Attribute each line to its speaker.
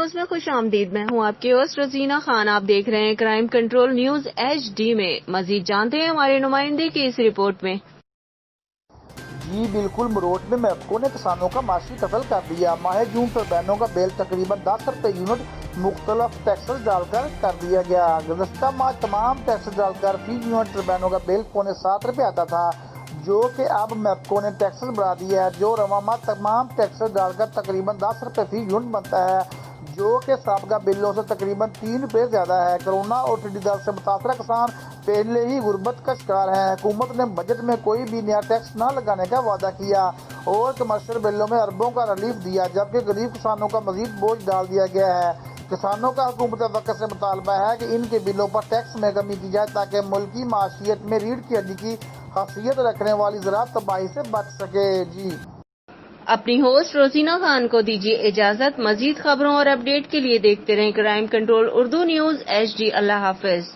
Speaker 1: News میں خوش آمدید. میں ہوں آپ کی ہوسٹ رزینہ خان. آپ دیکھ رہے ہیں کرائم کنٹرول نیوز HD میں. مزید جانتے ہیں ہمارے نمائندے کی اس رپورٹ میں.
Speaker 2: جی بالکل، مروٹ میں میپکونے کسانوں کا معاشی قتل کر دیا. ماہ جون ٹربینوں کا بیل تقریباً 10 روپے یونٹ مختلف ٹیکسز ڈال کر دیا گیا. گزشتہ ماہ تمام ٹیکسز ڈال کر فی یونٹ ٹربینوں کا بیل 6.25 روپے آتا تھا، جو کہ اب میپکونے ٹیکسز بڑھا دیا ہے، جو رواں ماہ تمام ٹیکسز ڈال کر تقریباً 10 روپے فی یونٹ بنتا ہے، جو کہ سابقہ بلوں سے تقریباً 3 روپے زیادہ ہے. کرونا اور ٹڈی دل سے متاثرہ کسان پہلے ہی غربت کا شکار ہیں. حکومت نے بجٹ میں کوئی بھی نیا ٹیکس نہ لگانے کا وعدہ کیا اور کمرشل بلوں میں اربوں کا ریلیف دیا، جبکہ غریب کسانوں کا مزید بوجھ ڈال دیا گیا ہے. کسانوں کا حکومت وقت سے مطالبہ ہے کہ ان کے بلوں پر ٹیکس میں کمی کی جائے تاکہ ملکی معاشیت میں ریڑھ کی ہڈی کی حیثیت رکھنے والی زراعت تباہی سے بچ سکے. جی
Speaker 1: اپنی ہوسٹ رزینہ خان کو دیجیے اجازت. مزید خبروں اور اپڈیٹ کے لیے دیکھتے رہیں crime control Urdu news HD. اللہ حافظ.